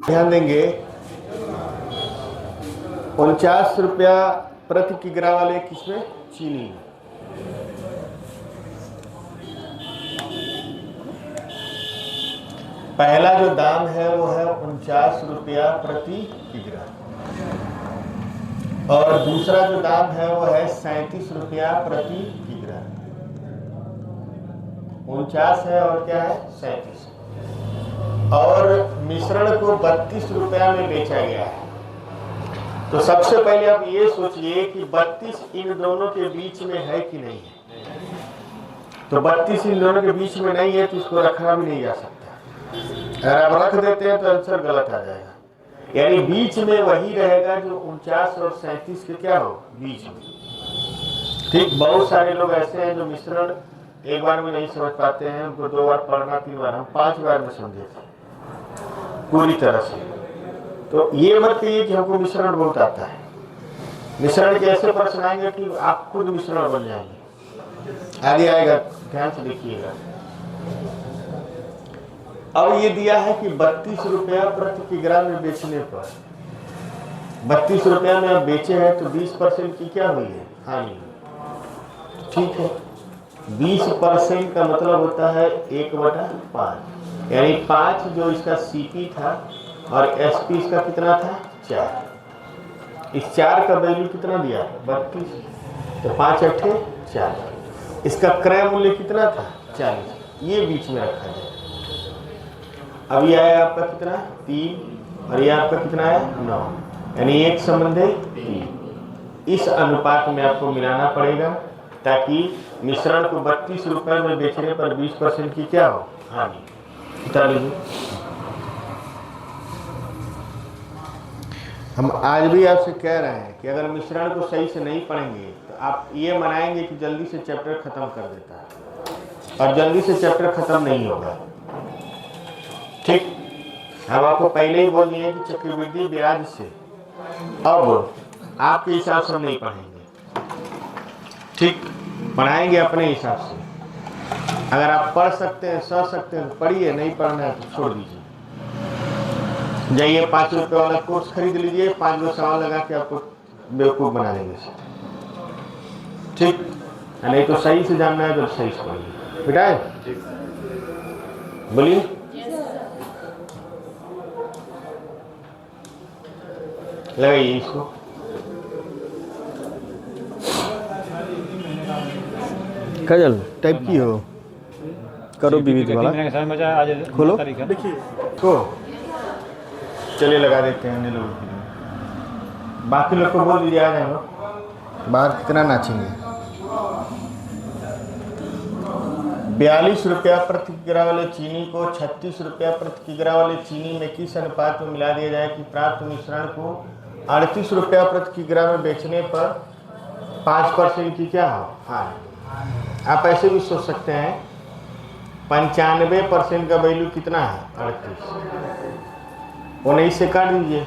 ध्यान देंगे 49 रुपया प्रति किग्रा वाले किसमें? चीनी। पहला जो दाम है वो है 49 रुपया प्रति किग्रा और दूसरा जो दाम है वो है 37 रुपया प्रति किग्रा। 49 है और क्या है? 37। और मिश्रण को 32 रुपया में बेचा गया है। तो सबसे पहले आप ये सोचिए कि 32 इन दोनों के बीच में है कि नहीं है। तो 32 इन दोनों के बीच में नहीं है तो इसको रखा भी नहीं जा सकता। अगर आप रख देते हैं तो आंसर गलत आ जाएगा। यानी बीच में वही रहेगा जो 49 और 37 के क्या हो? बीच में। ठीक, बहुत सारे लोग ऐसे हैं जो मिश्रण एक बार में नहीं समझ पाते हैं, उनको 2 बार पढ़ना, 3 बार, हम 5 बार में समझे थे पूरी तरह से। तो ये मत कहिए कि हमको मिश्रण बहुत आता है। मिश्रण के ऐसे प्रश्न आएंगे कि आप खुद मिश्रण बन जाएंगे। आगे आएगा, ध्यान से देखिएगा। अब ये दिया है कि 32 रुपया प्रति किग्रा में बेचने पर 32 रुपया में आप बेचे हैं तो 20% की क्या हुई है? हानि। ठीक है, 20% का मतलब होता है 1/5, यानी 5 जो इसका सीपी था और एसपी इसका कितना था? 4। इस 4 का वैल्यू कितना दिया? 32। तो 5 अट्ठे 4। इसका क्रय मूल्य कितना था? 40। ये बीच में रखा जाए। अब ये आया आपका कितना? 3 और ये आपका कितना आया? 9, यानी 1 संबंधे 3। इस अनुपात में आपको मिलाना पड़ेगा ताकि मिश्रण को 32 रुपए में बेचने पर 20% की क्या हो? हानि। बता लीजिए। हम आज भी आपसे कह रहे हैं कि अगर मिश्रण को सही से नहीं पढ़ेंगे तो आप ये मनाएंगे कि जल्दी से चैप्टर खत्म कर देता है और जल्दी से चैप्टर खत्म नहीं होगा। ठीक, हम आपको पहले ही बोल दिए कि चक्रवृद्धि ब्याज से अब आपके हिसाब से हम नहीं पढ़ेंगे। ठीक, पढ़ाएंगे अपने हिसाब से। अगर आप पढ़ सकते हैं, समझ सकते हैं तो पढ़िए, नहीं पढ़ना है तो छोड़ दीजिए। जाइए 5 रुपये वाला कोर्स खरीद लीजिए, 5 सवाल लगा के आपको बेवकूफ़ बना देंगे। ठीक, नहीं तो सही से जानना है तो सही से पढ़िए। बेटा बोलिए। लगाइए इसको। कजल टाइप की हो, करो विविध वाला, खोलो देखिए को। चलिए लगा देते हैं लोगों के लिए। बाकी लोग को बोल दीजिए आ जाए, बाहर कितना नाचेंगे। 42 रुपया प्रति किग्रा वाले चीनी को 36 रुपया प्रति किग्रा वाले चीनी में किस अनुपात में मिला दिया जाए कि प्राप्त मिश्रण को 38 रुपया प्रति किग्रा में बेचने पर 5% की क्या हो? हाँ, आप ऐसे भी सोच सकते हैं 95% का वैल्यू कितना है? 38। 19 से काट दीजिए,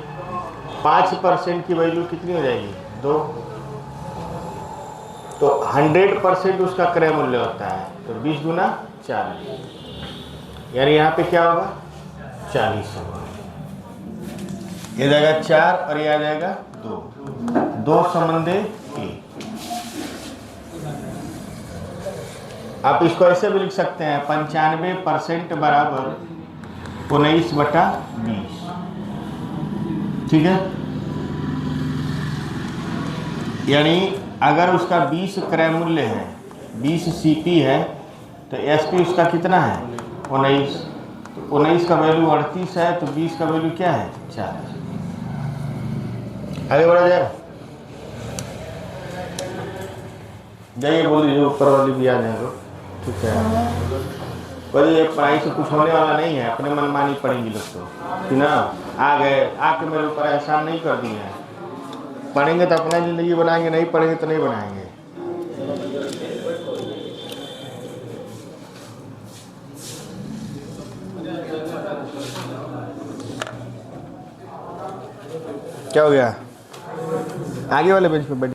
5% की वैल्यू कितनी हो जाएगी? 2। तो 100% उसका क्रय मूल्य होता है, तो 20 गुना 40, यानी यहाँ पे क्या होगा? 40 होगा। ये जाएगा 4 और ये आ जाएगा 2, 2 संबंधे 1। आप इसको ऐसे भी लिख सकते हैं 95% बराबर 19/20। ठीक है, यानी अगर उसका 20 क्रय मूल्य है, 20 सीपी है, तो एसपी उसका कितना है? 19। तो 19 का वैल्यू 38 है, तो 20 का वैल्यू क्या है? 4। आगे बढ़ा जाए, जाइए बोल दीजिए, ऊपर वाली भी आ जाएगा। ठीक है, बोलिए पढ़ाई से कुछ होने वाला नहीं है, अपने मनमानी पढ़ेंगी लोग तो कि ना। आ गए आके मेरे ऊपर एहसान नहीं कर दिए हैं। पढ़ेंगे तो अपना ज़िंदगी बनाएंगे, नहीं पढ़ेंगे तो नहीं बनाएंगे। क्या हो गया? आगे वाले बेंच पे बैठ।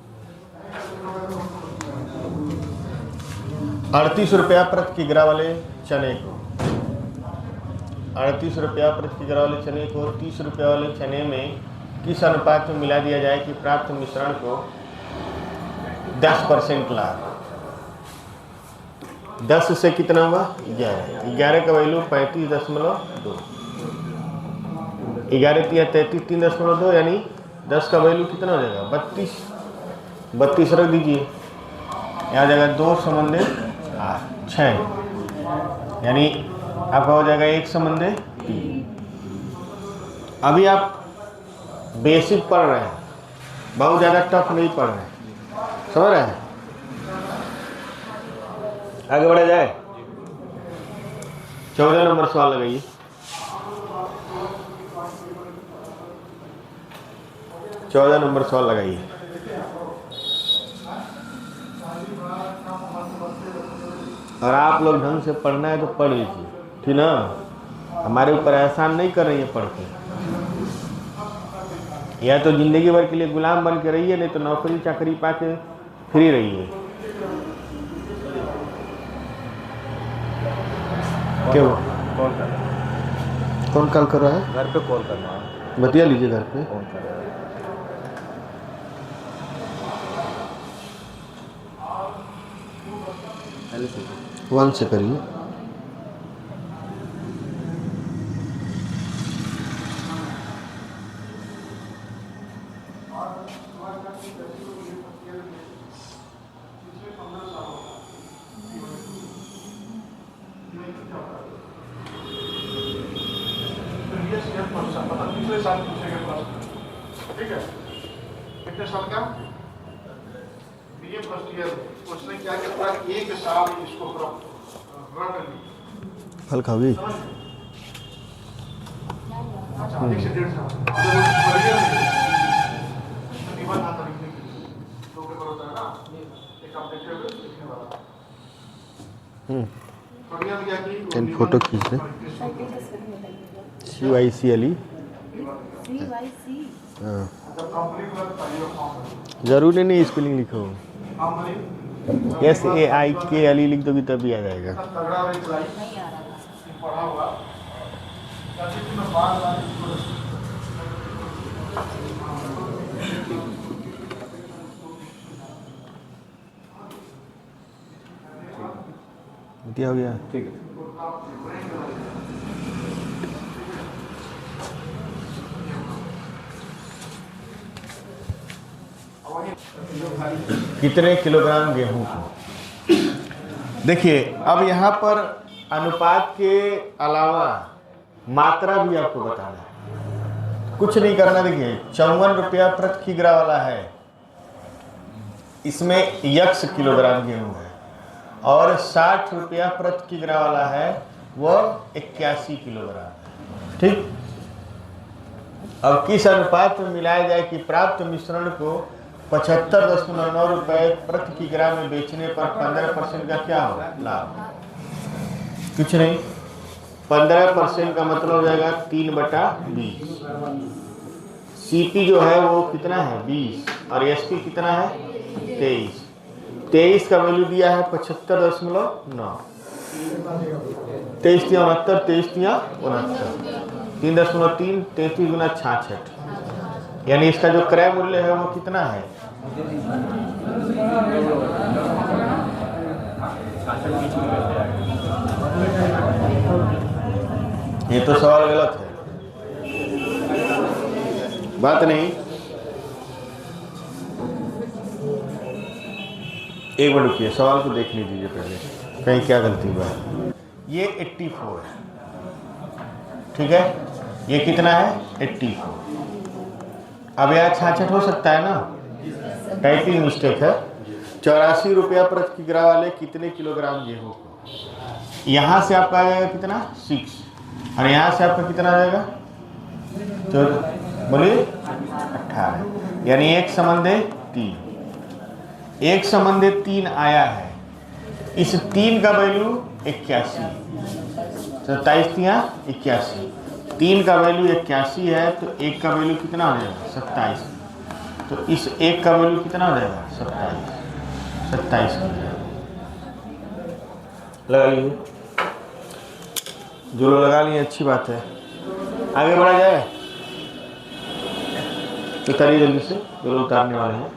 38 रुपया प्रति किग्रा वाले चने को 38 रुपया प्रति किग्रा वाले चने को 30 रुपये वाले चने में किस अनुपात में मिला दिया जाए कि प्राप्त मिश्रण को 10% लाभ। 10 से कितना हुआ 11, 11 का वैल्यू 35.2, 11 तिया 33, 3.2 यानी 10 का वैल्यू कितना हो जाएगा 32 रख दीजिए, यहाँ जाएगा 2 समंदे 6, यानी आपका हो जाएगा 1 समंदे 3। अभी आप बेसिक पढ़ रहे हैं, बहुत ज़्यादा टफ नहीं पढ़ रहे हैं, समझ रहे हैं। आगे बढ़ा जाए, 14 नंबर सवाल लगाइए। 14 नंबर सवाल लगाइए। और आप लोग ढंग से पढ़ना है तो पढ़ लीजिए, ठीक ना। हमारे ऊपर एहसान नहीं कर रही है पढ़ के, या तो जिंदगी भर के लिए गुलाम बन के रहिए, नहीं तो नौकरी चाकरी पा के फ्री रहिए। क्यों कौन कॉल कर रहा है? घर पे कॉल करना है, बतिया लीजिए घर पे। कौन कर रहा है? पहले से 1 से करिए। पिछले साल पूछेगा प्रश्न, ठीक है। कितने साल का बीए फर्स्ट ईयर, उसने क्या किया था, एक साल इसको रट लिया। फल खाओगी? अच्छा, 1 से 1.5 साल निबंध आता लिखने के लिए, 2 पेपर होता है ना, एक आप देखे हुए लिखने वाला। बढ़िया क्या कि फोटो खींच ले। CYCLE, हाँ, जरूरी नहीं स्पेलिंग लिखो, SAIKLE लिख दोगी तभी आ जाएगा। क्या हो गया? ठीक है। कितने किलोग्राम गेहूं को? देखिए, अब यहाँ पर अनुपात के अलावा मात्रा भी आपको बताना है, कुछ नहीं करना। देखिए 54 रुपया प्रति किग्रा वाला है, इसमें x किलोग्राम गेहूं है, और 60 रुपया प्रति किग्रा वाला है वो 81 किलोग्राम है, ठीक। अब किस अनुपात में मिलाया जाए कि प्राप्त मिश्रण को 75.9 रुपये प्रति किग्रा में बेचने पर 15% का क्या होगा लाभ? कुछ नहीं, 15% का मतलब हो जाएगा 3/20। CP जो है वो कितना है 20, और SP कितना है 23। 23 का वैल्यू दिया है 75.9, 23 तिया 69, 23 तिया 69, 3.3, 33 गुना 66, यानी इसका जो क्रय मूल्य है वो कितना है? ये तो सवाल गलत है, बात नहीं। एक मिनट रुकिए, सवाल को देख लीजिए पहले, कहीं क्या गलती हुआ है। ये 84 है, ठीक है। ये कितना है 84। अब यहाँ 66 हो सकता है ना, टाइपिंग मिस्टेक है। 84 रुपया प्रति किग्रा वाले कितने किलोग्राम गेहूं को? यहाँ से आपका आ जाएगा कितना 6, और यहाँ से आपका कितना आ जाएगा तो बोलिए 18, यानी 1 समंदे 3, 1 समंदे 3 आया है। इस 3 का वैल्यू 81, 27 तिया 81, 3 का वैल्यू 81 है, तो 1 का वैल्यू कितना हो जाएगा 27, तो इस 1 का वैल्यू कितना हो जाएगा 27 लगाइए। जो लोग लगा लिए अच्छी बात है। आगे बढ़ा जाए तो करिए जल्दी से, जो लोग उतारने वाले हैं,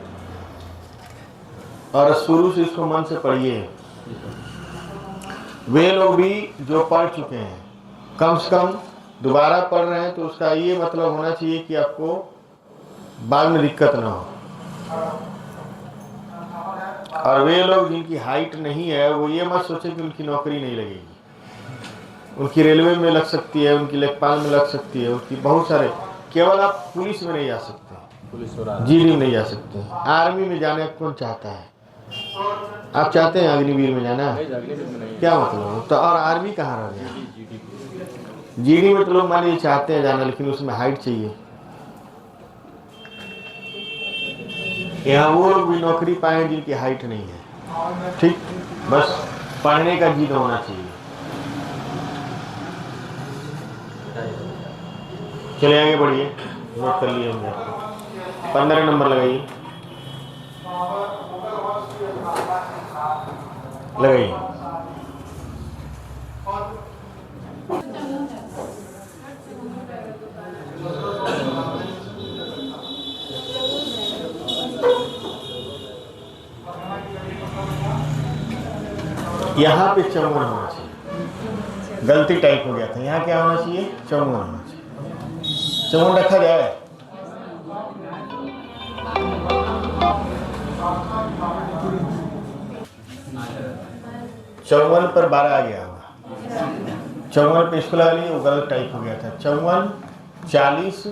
और शुरू से इसको मन से पढ़िए। वे लोग भी जो पढ़ चुके हैं, कम से कम दोबारा पढ़ रहे हैं तो उसका ये मतलब होना चाहिए कि आपको बाद में दिक्कत ना हो। और वे लोग जिनकी हाइट नहीं है वो ये मत सोचे कि उनकी नौकरी नहीं लगेगी। उनकी रेलवे में लग सकती है, उनकी लेखपाल में लग सकती है, उनकी बहुत सारे, केवल आप पुलिस में नहीं जा सकते, पुलिस और जीडी में नहीं जा सकते। आर्मी में जाने कौन चाहता है? आप चाहते हैं अग्निवीर में जाना? क्या मतलब? तो और आर्मी कहाँ रह गया? जीडी में तो लोग मान लीजिए चाहते हैं जाना, लेकिन उसमें हाइट चाहिए। यहाँ वो लोग भी नौकरी पाए जिनकी हाइट नहीं है। ठीक, बस पढ़ने का जिद होना चाहिए। चले आगे बढ़िए, नोट कर लिए हमने। 15 नंबर लगाइए, लगाइए। यहाँ पे 54 होना चाहिए, गलती टाइप हो गया था। यहाँ क्या होना चाहिए? 54 होना चाहिए। 54 रखा जाए। चौवन पर 12 आ गया होगा। 54 पे इसको लगा लीजिए, वो गलत टाइप हो गया था। 54, 40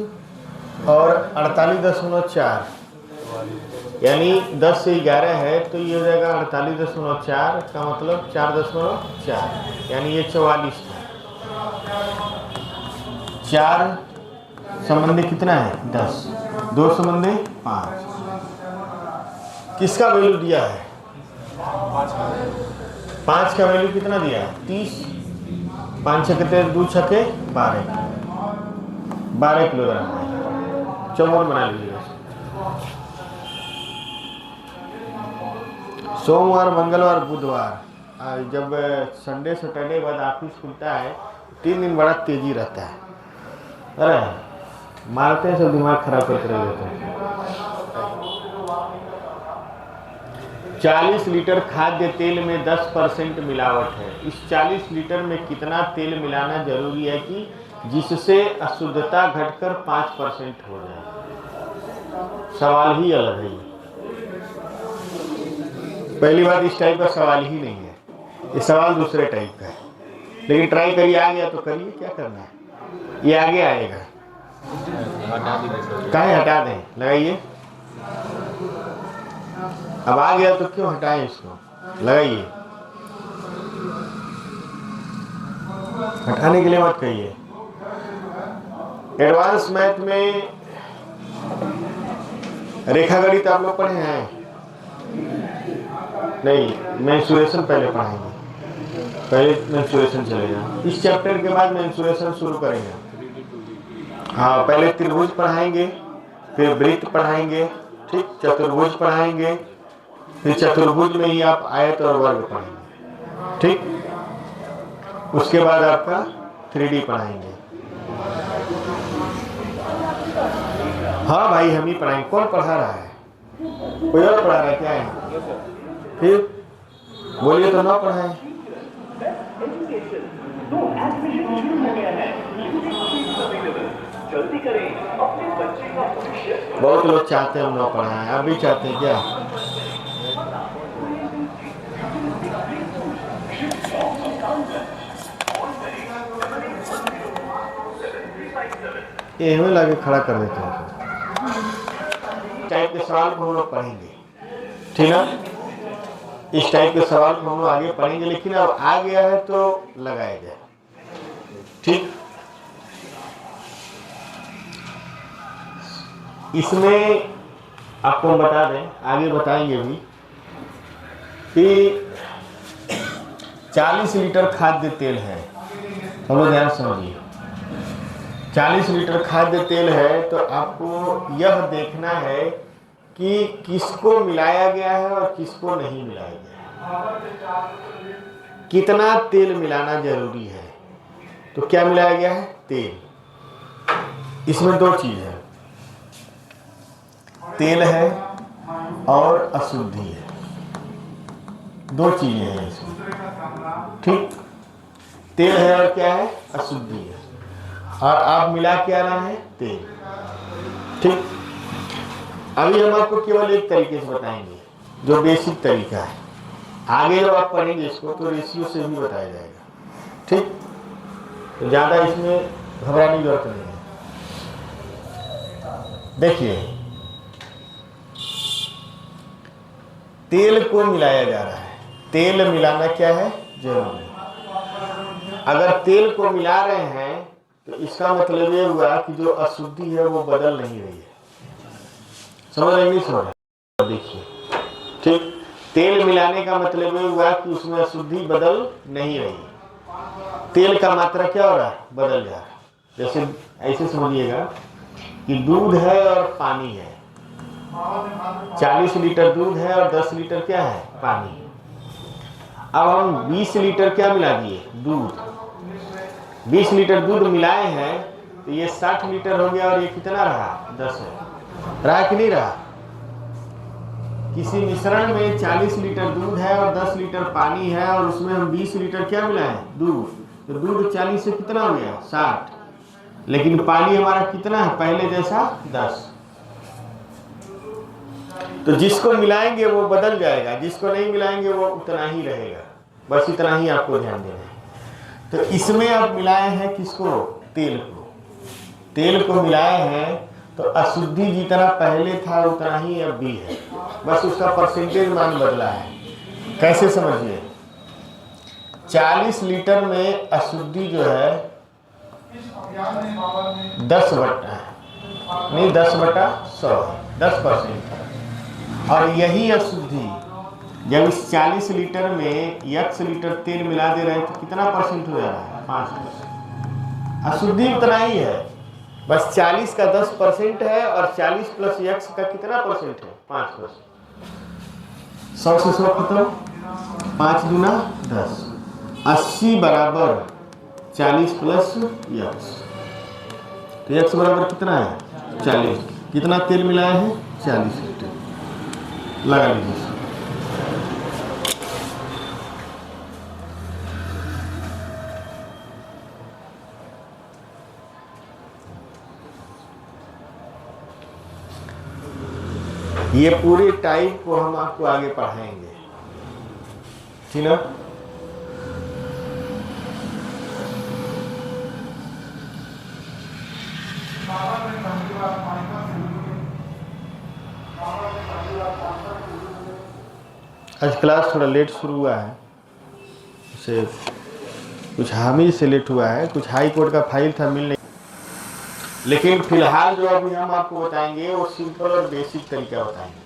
और 48.4, यानी 10 से 11 है तो ये हो जाएगा 48.4 का मतलब 4.4, यानी ये 44 था। 4 संबंधी कितना है? 10। 2 संबंधी 5। किसका वैल्यू दिया है? 5 का वैल्यू कितना दिया है? 30। 5 छके 2 छके 12 किलोग्राम है। 54 बना लीजिए। सोमवार, मंगलवार, बुधवार, जब संडे सैटरडे बाद ऑफिस खुलता है 3 दिन बड़ा तेजी रहता है। अरे मारते हैं सब, दिमाग खराब करके रह लेते हैं। 40 लीटर खाद्य तेल में 10% मिलावट है। इस 40 लीटर में कितना तेल मिलाना जरूरी है कि जिससे अशुद्धता घटकर 5% हो जाए? सवाल ही अलग है। पहली बात, इस टाइप का सवाल ही नहीं है, ये सवाल दूसरे टाइप का है। लेकिन ट्राई करिए, आ गया तो करिए, क्या करना है। ये आगे आएगा, काहे हटा दें, लगाइए। अब आ गया तो क्यों हटाएं इसको, लगाइए। हटाने के लिए मत कहिए। एडवांस मैथ में रेखागणित आप लोग पढ़े हैं? नहीं, मेंसुरेशन पहले पढ़ाएंगे। पहले मेंसुरेशन चलेगा, इस चैप्टर के बाद मेंसुरेशन शुरू करेंगे। हाँ, पहले त्रिभुज पढ़ाएंगे, फिर वृत्त पढ़ाएंगे, ठीक, चतुर्भुज पढ़ाएंगे, फिर चतुर्भुज में ही आप आयत और वर्ग पढ़ेंगे, ठीक। उसके बाद आपका 3D पढ़ाएंगे। हाँ भाई, हम ही पढ़ाएंगे। कौन पढ़ा रहा है? कोई और पढ़ा रहा है क्या है? फिर बोलिए तो ना पढ़ाएं। बहुत लोग चाहते हैं हम ना पढ़ाएं, आप भी चाहते हैं क्या? ये हमें लाके खड़ा कर देते हैं। टाइप के सवाल को हम लोग पढ़ेंगे, ठीक ना? इस टाइप के सवाल को हम लोग आगे पढ़ेंगे, लेकिन अब आ गया है तो लगाया जाए, ठीक। इसमें आपको हम बता दें, आगे बताएंगे भी कि 40 लीटर खाद्य तेल है। हम लोग ध्यान समझिए, 40 लीटर खाद्य तेल है तो आपको यह देखना है कि किसको मिलाया गया है और किसको नहीं मिलाया गया है। कितना तेल मिलाना जरूरी है, तो क्या मिलाया गया है? तेल। इसमें दो चीज है, तेल है और अशुद्धि है, दो चीजें हैं इसमें। ठीक, तेल है और क्या है? अशुद्धि है। और आप मिला क्या रहे हैं? तेल। ठीक, अभी हम आपको केवल एक तरीके से बताएंगे जो बेसिक तरीका है। आगे जब आप पढ़ेंगे इसको तो रेशियो से भी बताया जाएगा। ठीक, तो ज्यादा इसमें घबराने की जरूरत नहीं है। देखिए, तेल को मिलाया जा रहा है। तेल मिलाना क्या है? जरूरी। अगर तेल को मिला रहे हैं तो इसका मतलब ये हुआ कि जो अशुद्धि है वो बदल नहीं रही है। समझ रहे? नहीं समझ रहे? देखिए, ठीक, तेल मिलाने का मतलब ये हुआ कि उसमें अशुद्धि बदल नहीं रही। तेल का मात्रा क्या हो रहा है? बदल जा रहा है। जैसे ऐसे समझिएगा कि दूध है और पानी है। 40 लीटर दूध है और 10 लीटर क्या है? पानी। अब हम 20 लीटर क्या मिला दिए? दूध। 20 लीटर दूध मिलाए हैं तो ये 60 लीटर हो गया और ये कितना रहा? 10 है। रहा कि नहीं रहा? किसी मिश्रण में 40 लीटर दूध है और 10 लीटर पानी है और उसमें हम 20 लीटर क्या मिलाए? दूध। तो दूध 40 से कितना हो गया? 60। लेकिन पानी हमारा कितना है? पहले जैसा 10। तो जिसको मिलाएंगे वो बदल जाएगा, जिसको नहीं मिलाएंगे वो उतना ही रहेगा। बस इतना ही आपको ध्यान देना है। तो इसमें आप मिलाए हैं किसको? तेल को। तेल को मिलाए हैं तो अशुद्धि जितना पहले था उतना ही अब भी है, बस उसका परसेंटेज मान बदला है। कैसे समझिए? 40 लीटर में अशुद्धि जो है 10/100 है, 10% है। और यही अशुद्धि जब इस 40 लीटर में x लीटर तेल मिला दे रहे हैं तो कितना परसेंट हो जा रहा है? 5%। अशुद्धि उतना ही है, बस 40 का 10% है और 40 प्लस x का कितना परसेंट है? 5%। 100 से 100 खत्म, 5 दूना 10, 80 बराबर 40 प्लस x। तो x बराबर कितना है? 40। कितना तेल मिलाए हैं? 40 लीटर। लगा लीजिए। ये पूरे टाइप को हम आपको आगे पढ़ाएंगे, ठीक ना? आज क्लास थोड़ा लेट शुरू हुआ है, उसे कुछ हामी से लेट हुआ है, कुछ हाई कोर्ट का फाइल था मिलने। लेकिन फिलहाल जो अभी हम आपको बताएंगे वो सिंपल और बेसिक तरीका बताएंगे,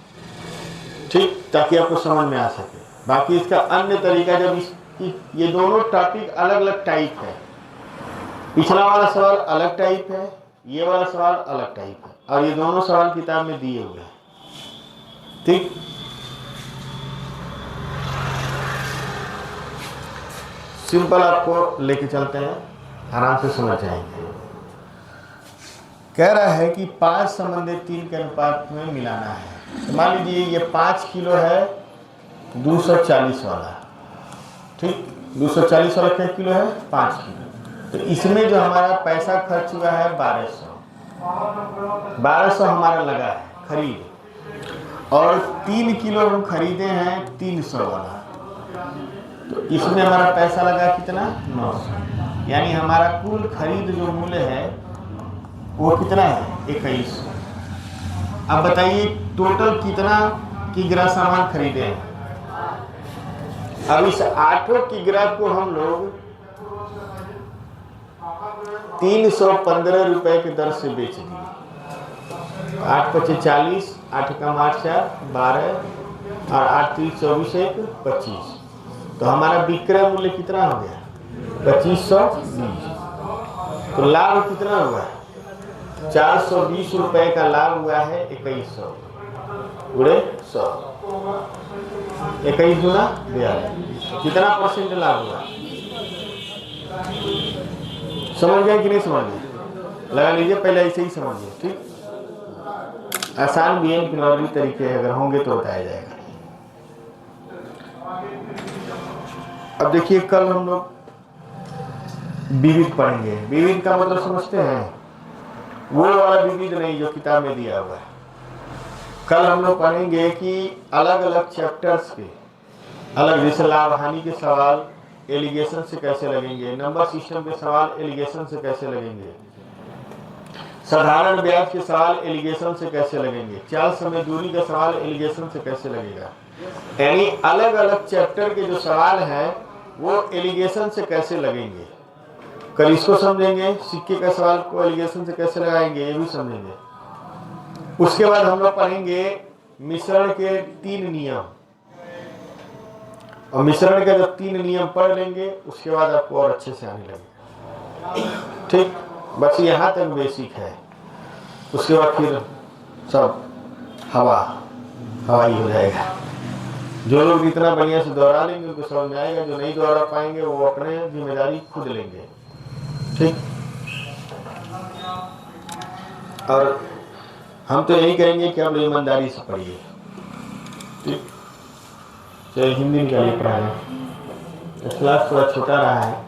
ठीक, ताकि आपको समझ में आ सके। बाकी इसका अन्य तरीका, जब ये दोनों टॉपिक अलग अलग टाइप है। पिछला वाला सवाल अलग टाइप है, ये वाला सवाल अलग टाइप है, और ये दोनों सवाल किताब में दिए हुए हैं, ठीक। सिंपल आपको लेके चलते हैं, आराम से समझ जाएंगे। कह रहा है कि 5 समंदर 3 के अनुपात में मिलाना है। तो मान लीजिए ये 5 किलो है 240 वाला, ठीक। 240 वाला क्या किलो है? 5 किलो। तो इसमें जो हमारा पैसा खर्च हुआ है 1200 हमारा लगा है खरीद, और 3 किलो हम खरीदे हैं 300 वाला। तो इसमें हमारा पैसा लगा कितना? 900। यानी हमारा कुल खरीद जो मूल्य है वो कितना है? 2100। अब बताइए टोटल कितना किग्रा सामान खरीदे हैं। अब इस 8 किग्रा को हम लोग 315 रुपए के दर से बेच दिए। 8 × 40, 8 कम 8 4 12 और 8 3 24 1 25। तो हमारा विक्रय मूल्य कितना हो गया? 2520। तो लाभ कितना हुआ? 420 रुपए का लाभ हुआ है 2100 गुणे 100। 21 गुना 42। कितना परसेंट लाभ हुआ? समझ गए कि नहीं समझ गए? लगा लीजिए, पहले ऐसे ही समझिए, ठीक। आसान भी है, किनारी तरीके अगर होंगे तो बताया जाएगा। अब देखिए, कल हम लोग विविध पढ़ेंगे। विविध का मतलब समझते हैं? वो वाला विविध नहीं जो किताब में दिया हुआ है। कल हम लोग पढ़ेंगे कि अलग अलग चैप्टर्स के अलग, जैसे लाभ हानि के सवाल एलिगेशन से कैसे लगेंगे, नंबर सिस्टम के सवाल एलिगेशन से कैसे लगेंगे, साधारण ब्याज के सवाल एलिगेशन से कैसे लगेंगे, चाल समय दूरी का सवाल एलिगेशन से कैसे लगेगा। यानी अलग अलग चैप्टर के जो सवाल हैं वो एलिगेशन से कैसे लगेंगे। कल इसको समझेंगे, सिक्के का सवाल को एलिगेशन से कैसे लगाएंगे ये भी समझेंगे। उसके बाद हम लोग पढ़ेंगे मिश्रण के 3 नियम, और मिश्रण के जब 3 नियम पढ़ लेंगे उसके बाद आपको और अच्छे से आने लगेगा, ठीक। बस यहाँ तक बेसिक है, उसके बाद फिर सब हवाई हो जाएगा। जो लोग इतना बढ़िया से दोहरा लेंगे उनको समझ में आएगा, जो नहीं दोहरा पाएंगे वो अपने जिम्मेदारी खुद लेंगे, ठीक। और हम तो यही कहेंगे कि आप ईमानदारी से पढ़िए, ठीक। चाहे हिंदी निकालिए पढ़ाएं, क्लास थोड़ा छोटा रहा है।